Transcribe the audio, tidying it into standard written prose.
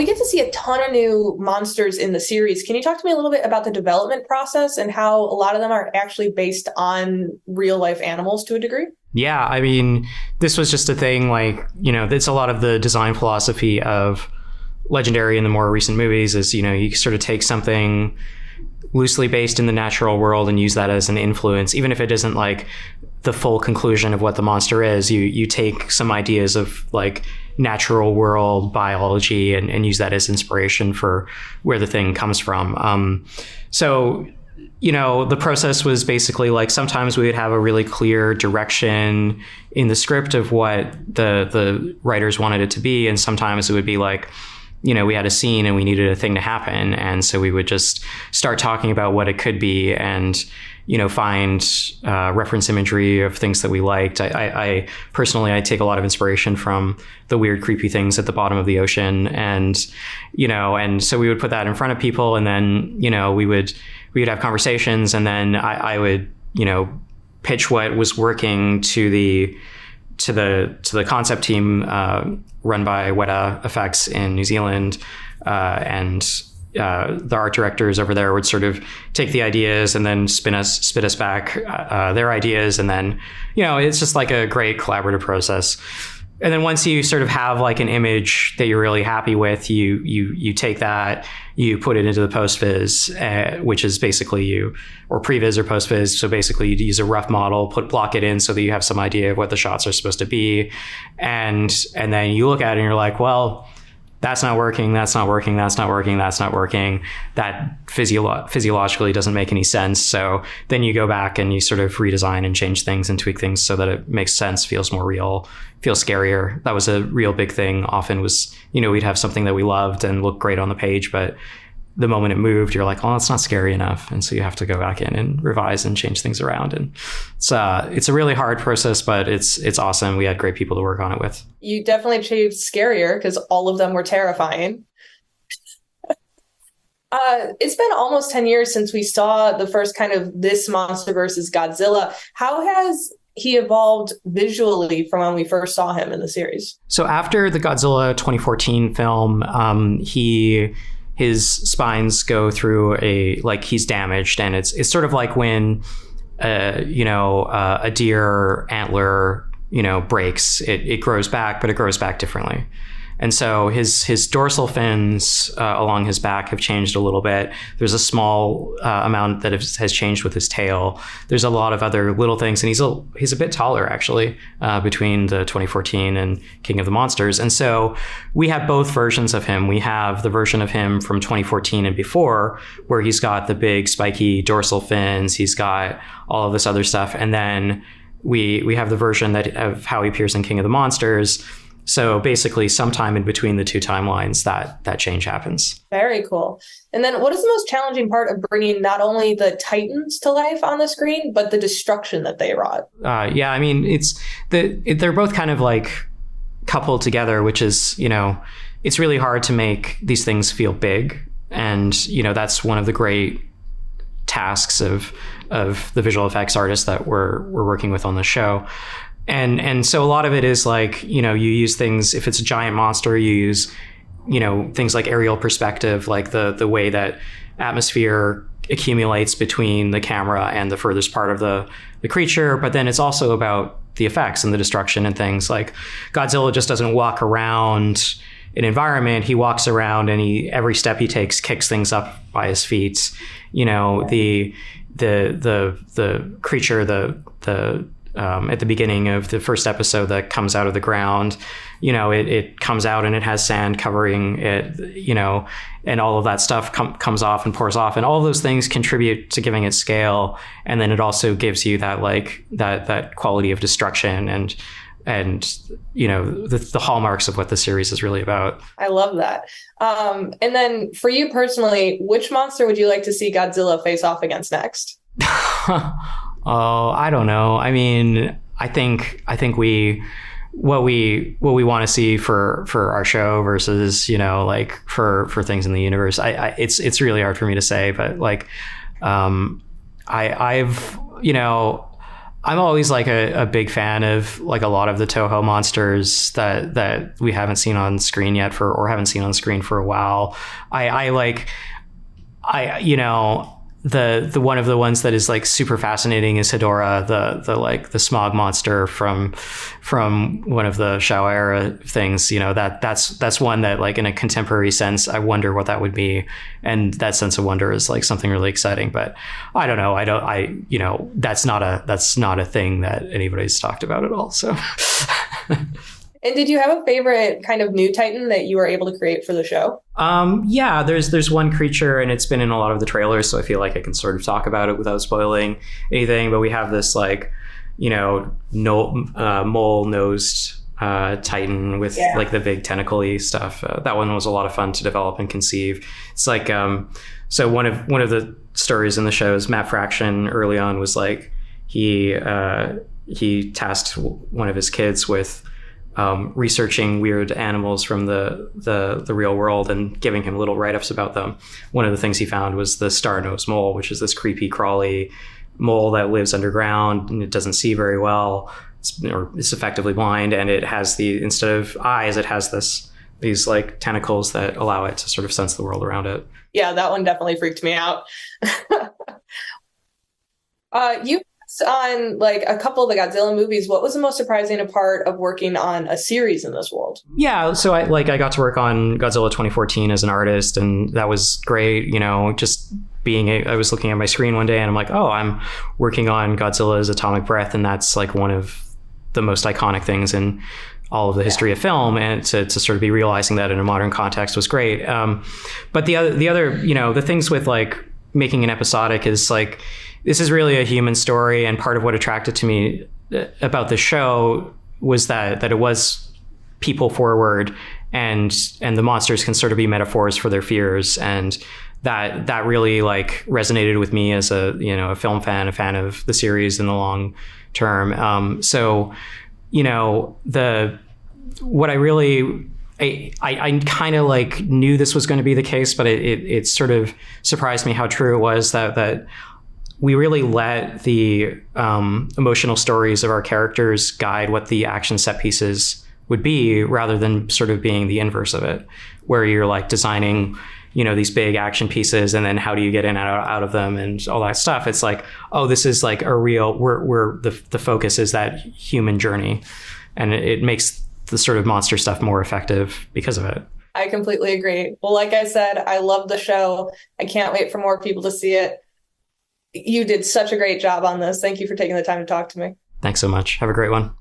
we get to see a ton of new monsters in the series. Can you talk to me a little bit about the development process and how a lot of them are actually based on real life animals to a degree? Yeah, I mean, this was just a thing like, it's a lot of the design philosophy of Legendary in the more recent movies is, you sort of take something loosely based in the natural world and use that as an influence, even if it isn't like the full conclusion of what the monster is. You take some ideas of like natural world biology and use that as inspiration for where the thing comes from. So the process was basically like sometimes we would have a really clear direction in the script of what the writers wanted it to be, and sometimes it would be like, we had a scene and we needed a thing to happen. And so we would just start talking about what it could be and, find reference imagery of things that we liked. I personally, I take a lot of inspiration from the weird, creepy things at the bottom of the ocean. And so we would put that in front of people, and then, we would have conversations, and then I would, pitch what was working to the concept team run by Weta Effects in New Zealand, and the art directors over there would sort of take the ideas and then spit us back their ideas, and then it's just like a great collaborative process. And then once you sort of have like an image that you're really happy with, you take that, you put it into the post-viz, which is basically or pre-viz or post-viz. So basically you use a rough model, block it in so that you have some idea of what the shots are supposed to be. And then you look at it and you're like, well, that's not working, that's not working, that's not working, that's not working. That physiologically doesn't make any sense. So then you go back and you sort of redesign and change things and tweak things so that it makes sense, feels more real, feels scarier. That was a real big thing often was, we'd have something that we loved and looked great on the page, but the moment it moved, you're like, oh, it's not scary enough. And so you have to go back in and revise and change things around. And it's a really hard process, but it's awesome. We had great people to work on it with. You definitely achieved scarier because all of them were terrifying. It's been almost 10 years since we saw the first kind of this monster versus Godzilla. How has he evolved visually from when we first saw him in the series? So after the Godzilla 2014 film, his spines go through he's damaged, and it's sort of like when a deer antler breaks, it grows back, but it grows back differently. And so his dorsal fins along his back have changed a little bit. There's a small amount that has changed with his tail. There's a lot of other little things, and he's a bit taller actually between the 2014 and King of the Monsters. And so we have both versions of him. We have the version of him from 2014 and before, where he's got the big spiky dorsal fins. He's got all of this other stuff, and then we have the version of how he appears in King of the Monsters. So basically sometime in between the two timelines that change happens. Very cool. And then what is the most challenging part of bringing not only the Titans to life on the screen, but the destruction that they wrought? Yeah, I mean, they're both kind of like coupled together, which is, it's really hard to make these things feel big. And, that's one of the great tasks of the visual effects artists that we're working with on the show. And so a lot of it is like, you use things, if it's a giant monster, you use, things like aerial perspective, like the way that atmosphere accumulates between the camera and the furthest part of the creature. But then it's also about the effects and the destruction and things. Like Godzilla just doesn't walk around an environment. He walks around and every step he takes kicks things up by his feet. The creature, at the beginning of the first episode that comes out of the ground, it comes out and it has sand covering it, and all of that stuff comes off and pours off, and all of those things contribute to giving it scale. And then it also gives you that that quality of destruction and the hallmarks of what the series is really about. I love that. And then for you personally, which monster would you like to see Godzilla face off against next? Oh, I don't know. I mean, I think what we want to see for our show versus, for things in the universe. It's really hard for me to say, but like, I've I'm always like a big fan of like a lot of the Toho monsters that we haven't seen on screen yet or haven't seen on screen for a while. You know, the one of the ones that is like super fascinating is Hedorah, the smog monster from one of the Showa era things. You know, that's one that like in a contemporary sense, I wonder what that would be, and that sense of wonder is like something really exciting. But I don't know. You know, that's not a thing that anybody's talked about at all. So. And did you have a favorite kind of new Titan that you were able to create for the show? Yeah, there's one creature, and it's been in a lot of the trailers, so I feel like I can sort of talk about it without spoiling anything. But we have this like, you know, mole-nosed Titan with like the big tentacle-y stuff. That one was a lot of fun to develop and conceive. It's like so one of the stories in the show is Matt Fraction early on was like he tasked one of his kids with researching weird animals from the real world and giving him little write-ups about them. One of the things he found was the star-nosed mole, which is this creepy, crawly mole that lives underground and it doesn't see very well. It's effectively blind, and it has instead of eyes, it has these like tentacles that allow it to sort of sense the world around it. Yeah, that one definitely freaked me out. You on like a couple of the Godzilla movies. What was the most surprising part of working on a series in this world? Yeah, so I got to work on Godzilla 2014 as an artist, and that was great. You know, just I was looking at my screen one day and I'm like, oh, I'm working on Godzilla's atomic breath, and that's like one of the most iconic things in all of the history of film, and to sort of be realizing that in a modern context was great. But the other, you know, the things with like making an episodic is like, this is really a human story, and part of what attracted to me about the show was that it was people forward, and the monsters can sort of be metaphors for their fears, and that really like resonated with me as a film fan, a fan of the series in the long term. So, you know, what I really I kind of like knew this was going to be the case, but it sort of surprised me how true it was that we really let the emotional stories of our characters guide what the action set pieces would be, rather than sort of being the inverse of it, where you're like designing, you know, these big action pieces, and then how do you get in and out of them and all that stuff. It's like, oh, this is like a real, the focus is that human journey, and it makes the sort of monster stuff more effective because of it. I completely agree. Well, like I said, I love the show. I can't wait for more people to see it. You did such a great job on this. Thank you for taking the time to talk to me. Thanks so much. Have a great one.